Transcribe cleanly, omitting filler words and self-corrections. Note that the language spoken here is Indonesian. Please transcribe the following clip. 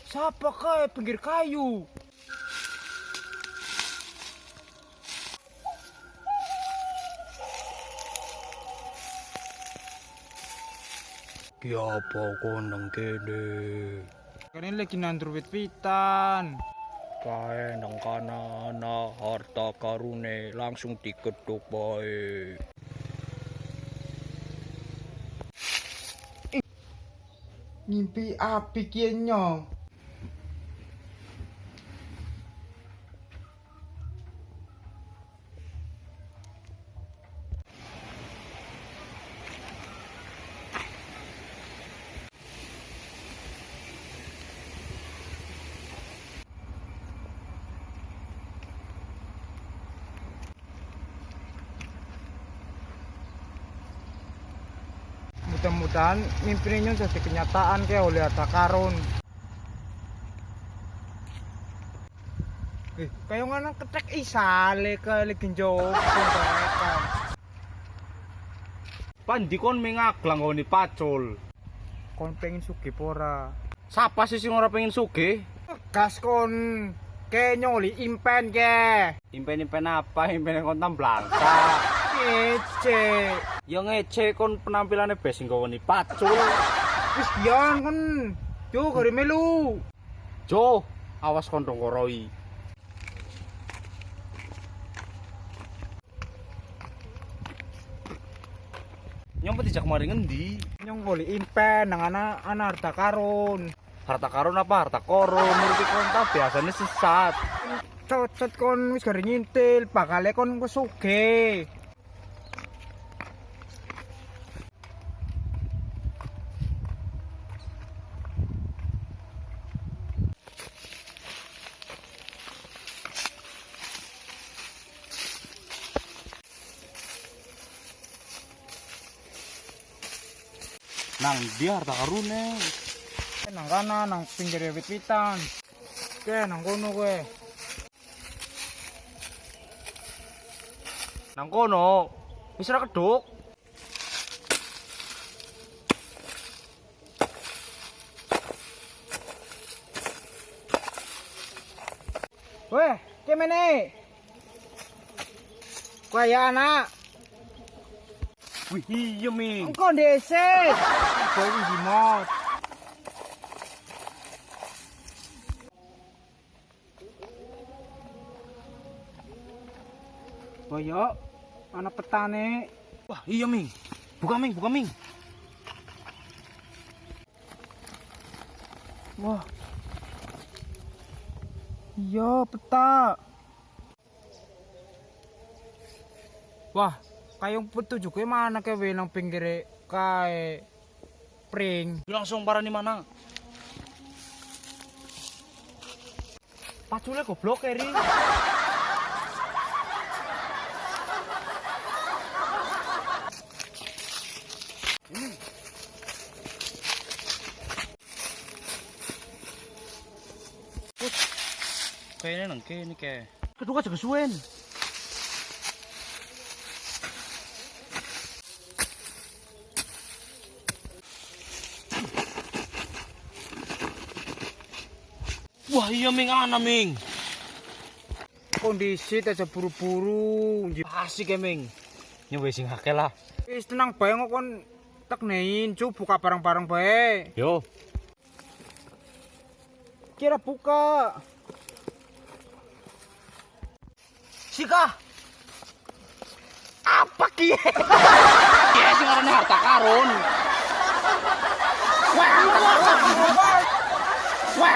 Siapa kae pinggir kayu? Kiapa kon nang kene? Kene lagi nandur wit-witan. Kae nang kana ana harta karune langsung digedhuk bae. Ngimpi api kiye nyong. Mudah-mudahan mimpi ini jadi kenyataan kayak oleh harta karun. Kayak ngono ketek isale ke legenjo mereka. Pandi kon mengaglang ngoni pacul. Kon pengen sugih pora. Sapa sih sing ora pengen sugih? Gas kon ke nyoli impen ke. Impen-impen apa? Impen kon tamblangsa. Ece. Ya ngece kon penampilane bes sing ngoni pacul. Wis biyen kon yo gari melu. Jo, awas kon rongoroi. Nyong petijak mari ngendi? Nyong goli impen nang ana harta karun. Harta karun apa harta korun? Nuruti konta biasanya sesat. Cocot kon wis gari ngintil, bakale kon wis sugih. Nang dia harta karune. Nang kana nang pinggir wit-witan. Oke, nang kono kowe. Nang kono wis ora keduk. Weh, kemene? Kaya anak. Wih, iya Ming. Engko ndeset. Kowe iki dimot. Koyo ana petane. Wah, iya Ming. Buka Ming, buka Ming. Wah. Iya, peta. Wah, kayong petunjuk ke mana ke nang pinggir kae pring. Langsung parani mana? Pacule goblok Eri. Kayaknya nang kene ke. Kedua aja kesuwen. Wah iya Ming, ana Ming. Kondisi aja buru-buru. Asik ya Ming. Nyoba sing akeh lah. Wis tenang bae kok kon teknein, cu buka barang-barang bae. Yo. Kira buka. Sika. Apa ki? Ya sing arane harta karun. Wah,